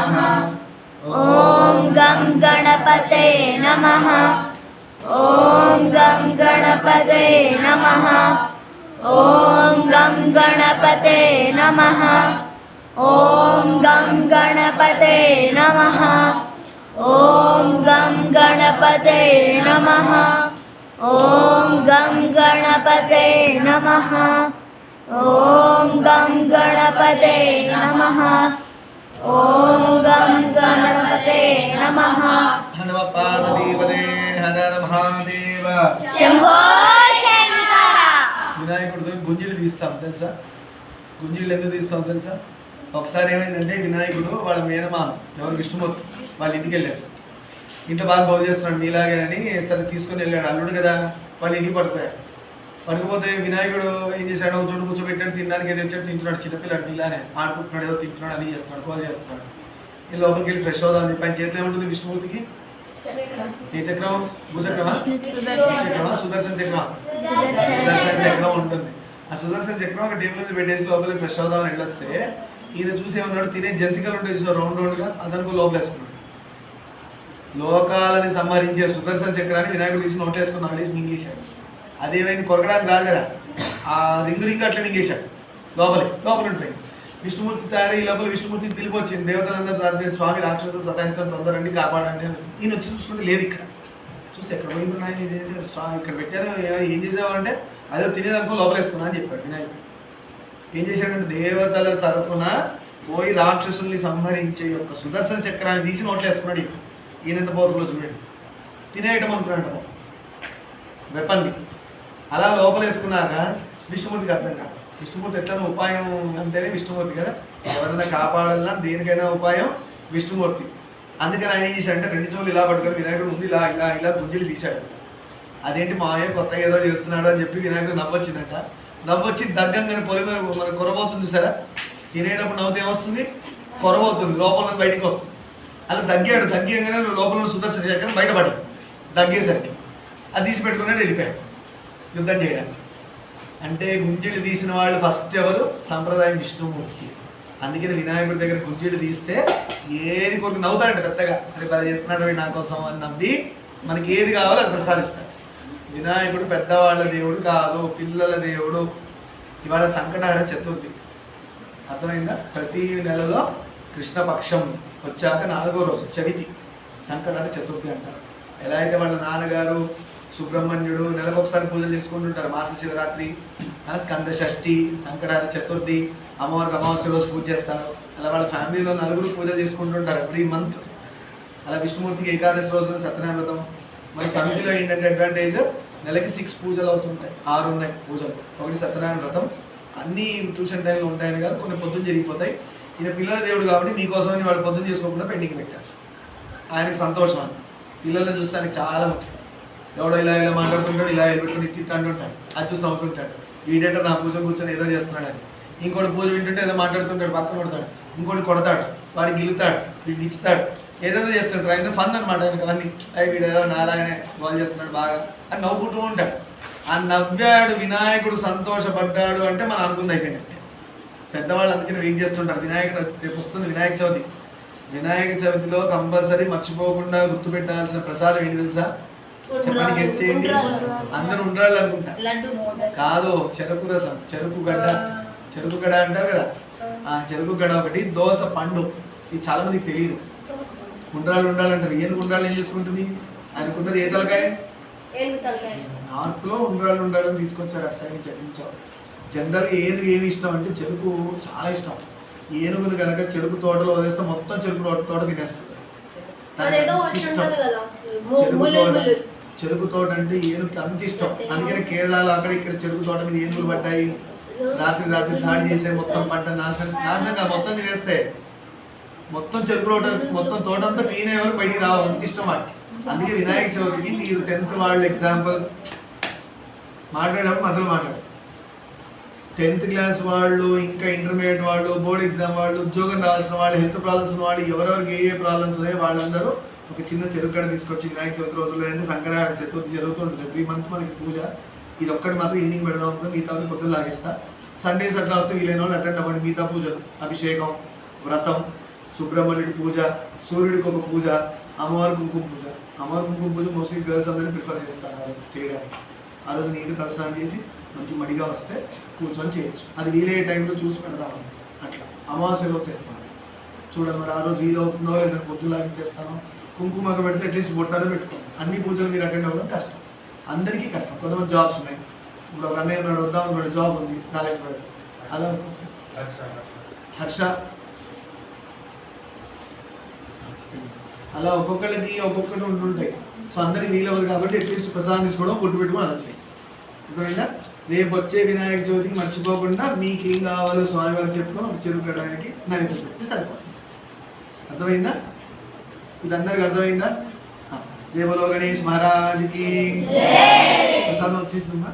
ఓం గం గణపతే నమః. ఓం గం గణపతే నమః. ఓం గం గణపతే నమః. ఓం గం గణపతే నమః. ఓం గం గణపతే నమః. ఓం గం గణపతే నమః. ఓం గం గణపతే నమః. ఓం గం గణపతే నమః. హనుమ పార్వతీపదే హర మహాదేవ. శంభో శంకర. వినాయకుడితో గుంజీలు తీస్తాం తెలుసా? గుంజీలు ఎందుకు తీస్తాం తెలుసా? ఒకసారి ఏమైందంటే వినాయకుడు వాళ్ళ మేనమామ ఎవరు విష్ణుమూర్తి వాళ్ళ ఇంటికి వెళ్ళాడు. ఇంట్లో బాగా బాగు చేస్తున్నాడు మీలాగేనని సరే తీసుకొని వెళ్ళాడు. అల్లుడు కదా వాళ్ళ ఇంటికి పడిపోయాడు. పడుకుపోతే వినాయకుడు ఏం చేశాడు, ఒక చోటు కూర్చోబెట్టాడు, తినడానికి ఏదో వచ్చాడు, తింటున్నాడు. చిన్నపిల్లాడు ఇలానే ఆడుకుంటున్నాడు, ఏదో తింటున్నాడు, అని చేస్తున్నాడు, కాల్ చేస్తున్నాడు. ఈ లోపలికి వెళ్ళి ఫ్రెష్ అవుదాం అని చెప్పి ఆయన చేతిలో ఏముంటుంది విష్ణుమూర్తికి? ఏ చక్రం? భూచక్రమా? చక్రమా? సుదర్శన చక్రమా? సుదర్శన చక్రం ఉంటుంది. ఆ సుదర్శన చక్రం ఒక టేబుల్ మీద పెట్టేసి లోపలికి ఫ్రెష్ అవుదామని వెళ్ళొస్తే ఈయన చూసి ఏమన్నాడు, తినే జంతికలు ఉంటాయి చూసారు రౌండ్ రౌండ్గా, అదనుకో లోపల వేసుకున్నాడు. లోకాలని సంహరించే సుదర్శన చక్రాన్ని వినాయకుడు తీసి నోట్ వేసుకున్నాడు, మింగేశాడు. అదేమైంది, కొరకడానికి రాదు కదా, ఆ రింగు రింగు అట్లా మింగేశాడు. లోపల ఉంటాయి. విష్ణుమూర్తి తయారీ లోపల విష్ణుమూర్తికి పిలుపు వచ్చింది. దేవతలందరూ స్వామి రాక్షసులు సతాయిస్తాం, తొందరండి కాపాడండి అని. ఈయన వచ్చి చూసుకుంటే లేదు ఇక్కడ. చూస్తే ఎక్కడ పోయింది నాయన, స్వామి ఇక్కడ పెట్టారు, ఏం చేసావు అంటే అదే తినేదనుకో లోపల వేసుకున్నా అని చెప్పాడు వినాయకుడు. ఏం చేశాడంటే దేవతల తరఫున పోయి రాక్షసుల్ని సంహరించే యొక్క సుదర్శన చక్రాన్ని తీసి నోట్లు వేసుకున్నాడు. ఈయనంత పవర్ఫుల్ చూడండి. తినేయటం అనుకున్నాడు వెపన్ని. అలా లోపల వేసుకున్నాక విష్ణుమూర్తికి అర్థం కాదు. విష్ణుమూర్తి ఎట్లైనా ఉపాయం అంటేనే విష్ణుమూర్తి కదా, ఎవరైనా కాపాడాలన్నా దేనికైనా ఉపాయం విష్ణుమూర్తి. అందుకని ఆయన ఏం చేశాడంటే రెండు చెవులు ఇలా పట్టుకొని వినాయకుడు ముందు ఇలా ఇలా ఇలా గుంజలు తీశాడు. అదేంటి మాయ కొత్తగా ఏదో చేస్తున్నాడు అని చెప్పి వినాయకుడు నవ్వొచ్చిందంట. నవ్వొచ్చి దగ్గంగానే పొలి మీద మనకు కొరబోతుంది సరే, తినేటప్పుడు నవ్వుతే ఏమొస్తుంది, కొరబోతుంది, లోపల నుంచి బయటికి వస్తుంది. అలా దగ్గాడు. దగ్గంగానే లోపల సుదర్శన చక్రం బయటపడి దగ్గేసరికి అది తీసి పెట్టుకున్నాడు, వెళ్ళిపోయాడు యుద్ధం చేయడానికి. అంటే గుంజీలు తీసిన వాళ్ళు ఫస్ట్ ఎవరు? సంప్రదాయం విష్ణుమూర్తి. అందుకని వినాయకుడి దగ్గర గుంజీలు తీస్తే ఏది కొరకు నవ్వుతాడంట పెద్దగా, అది పని చేస్తున్నాడు నా కోసం అని నవ్వి మనకి ఏది కావాలో అది ప్రసాదిస్తాడు. వినాయకుడు పెద్దవాళ్ళ దేవుడు కాదు, పిల్లల దేవుడు. ఇవాళ సంకటహర చతుర్థి, అర్థమైందా? ప్రతి నెలలో కృష్ణపక్షం వచ్చాక 4వ రోజు చవితి సంకటహర చతుర్థి అంటారు. ఎలా అయితే వాళ్ళ నాన్నగారు సుబ్రహ్మణ్యుడు నెలకు ఒకసారి పూజలు చేసుకుంటుంటారు, మాస శివరాత్రి, స్కంద షష్ఠి, సంకటహర చతుర్థి, అమ్మవారికి అమావాస్య రోజు పూజ చేస్తారు. అలా వాళ్ళ ఫ్యామిలీలో 4 పూజలు చేసుకుంటుంటారు ఎవ్రీ మంత్. అలా విష్ణుమూర్తికి ఏకాదశి రోజున సత్యనారాయణ వ్రతం. మన సమితిలో ఏంటంటే అడ్వాంటేజ్, నెలకి 6 పూజలు అవుతుంటాయి, 6 ఉన్నాయి పూజలు. ఒకటి సత్యనారాయణ వ్రతం, అన్నీ ట్యూషన్ టైంలో ఉంటాయని కాదు, కొన్ని పొద్దున్న జరిగిపోతాయి. ఈయన పిల్లల దేవుడు కాబట్టి మీకోసమని వాళ్ళు పొద్దున్న చేసుకోకుండా పెండింగ్ పెట్టారు. ఆయనకు సంతోషం అని పిల్లల్ని చూస్తే ఆయనకు చాలా ముఖ్యం. ఎవడో ఇలా ఇలా మాట్లాడుతుంటాడు, ఇలా పెట్టుకుని ఇట్లా అంటుంటాడు, అది చూసి నవ్వుతుంటాడు. వీడేంటే నా పూజ కూర్చొని ఏదో చేస్తున్నాడు అని. ఇంకోటి పూజ వింటుంటే ఏదో మాట్లాడుతుంటాడు, పక్కన కొడతాడు, ఇంకోటి కొడతాడు, వాడికి గిలుతాడు, వీడికి ఇస్తాడు, ఏదేదో చేస్తుంటాడు. ఆయన ఫన్ అనమాట. ఆయనకు అవన్నీ వీడు ఏదో నాలాగానే గోల్ చేస్తున్నాడు బాగా అని నవ్వుకుంటూ ఉంటాడు. ఆ నవ్వాడు వినాయకుడు సంతోషపడ్డాడు అంటే మనం అనుకుంది అయిపోయినట్టే. పెద్దవాళ్ళు అందుకని వెయిట్ చేస్తుంటారు. వినాయకుడు రేపు వస్తుంది వినాయక చవితి. వినాయక చవితిలో కంపల్సరీ మర్చిపోకుండా గుర్తుపెట్టాల్సిన ప్రసాదం ఏంటి తెలుసా? చెప్పండి, గెస్ట్ చేయండి. అందరూ ఉండాలి అనుకుంటా, కాదు, చెరుకు రసం, చెరుకు గడ్డ అంటారు కదా, ఆ చెరుకు గడ్డ ఒకటి, దోస పండు. ఇది చాలా మందికి తెలియదు. ఉండాలంటారు. ఏనుగు ఉండాలి ఏం చేసుకుంటుంది? ఆయనకున్నది ఏ తలకాయ? నార్త్లో ఉండాలని తీసుకొచ్చారు, అటు సైడ్ చట్టించారు. జనరల్గా ఏనుగు ఏమి ఇష్టం అంటే చెరుకు చాలా ఇష్టం. ఏనుగును కనుక చెరుకు తోటలో వదిలేస్తే మొత్తం చెరుకు తోట తినేస్తుంది. చెరుకు తోట అంటే ఏనుగుకి అంత ఇష్టం. అందుకని కేరళలో అక్కడ ఇక్కడ చెరుకు తోట మీద ఏనుగులు పడ్డాయి, రాత్రి దాడి చేసే మొత్తం పంట నాశనంగా మొత్తం తినేస్తాయి. మొత్తం చెరుకు తోట మొత్తం తోట అంతా క్లీన్ అయ్యేవారు బయటికి రావాలి, అంత ఇష్టం వాటికి. అందుకే వినాయక చవితికి మీరు 10th వాళ్ళు ఎగ్జాంపుల్ మాట్లాడేటప్పుడు మొదలు మాట్లాడు. 10th క్లాస్ వాళ్ళు, ఇంకా ఇంటర్మీడియట్ వాళ్ళు, బోర్డ్ ఎగ్జామ్ వాళ్ళు, ఉద్యోగం రావాల్సిన వాళ్ళు, హెల్త్ ప్రాబ్లమ్స్ ఉన్న వాళ్ళు, ఎవరెవరికి ఏ ప్రాబ్లమ్స్ ఉన్నాయో వాళ్ళందరూ ఒక చిన్న చెరుకు గడ్డ తీసుకొచ్చి వినాయక చవితి రోజుల్లో అంటే సంక్రాంతి చతుర్థి జరుగుతుంటుంది. ఎవ్రీ మంత్ మనకి పూజ. ఇది ఒక్కటి మాత్రం ఈవినింగ్ పెడదాం అనుకుంటే మిగతా పొద్దున్న లాగేస్తా. సండేస్ అట్లా వస్తే వీలైన వాళ్ళు అటెండ్ అవ్వండి. మిగతా పూజలు, అభిషేకం, వ్రతం, సుబ్రహ్మణ్యుడి పూజ, సూర్యుడికి ఒక పూజ, అమ్మవారి కుంకుమ పూజ. అమ్మవారి కుంకుమ పూజ మోస్ట్లీ గర్ల్స్ అందరినీ ప్రిఫర్ చేస్తారు ఆ రోజు చేయడానికి. ఆ రోజు నీట్గా తలస్నానం చేసి మంచి మడిగా వస్తే కూర్చొని చేయొచ్చు. అది వీలయ్యే టైంలో చూసి పెడతాము. అట్లా అమావాస్య రోజు చేస్తాను. చూడండి మరి ఆ రోజు వీలవుతుందో లేదంటే పొద్దులాగా చేస్తాను. కుంకుమగా పెడితే అట్లీస్ట్ బొట్టాలు పెట్టుకోండి. అన్ని పూజలు మీరు అటెండ్ అవ్వడం కష్టం, అందరికీ కష్టం. కొంతమంది జాబ్స్ ఉన్నాయి. ఇప్పుడు ఒక అన్నయ్య ఉన్నాడు, వద్దాం అనుకోండి, జాబ్ ఉంది, రాలేకపోయాడు. అలా హర్ష అలా ఒక్కొక్కరికి ఒక్కొక్కటి ఉంటుంటాయి. సో అందరికి వీలవ్వదు కాబట్టి అట్లీస్ట్ ప్రసాదం తీసుకోవడం, పొట్టు పెట్టుకోవడం అలా చేయండి. అర్థమైందా? రేపు వచ్చే వినాయక చవితికి మర్చిపోకుండా మీకు ఏం కావాలో స్వామి వారికి చెప్పుకొని ఒక చెరుకు పెట్టడానికి నైవేద్యం పెడితే సరిపోతుంది. అర్థమైందా? ఇది అందరికి అర్థమైందా? జయ బలో గణేష్ మహారాజ్కి. ప్రసాదం వచ్చేసిందమ్మా.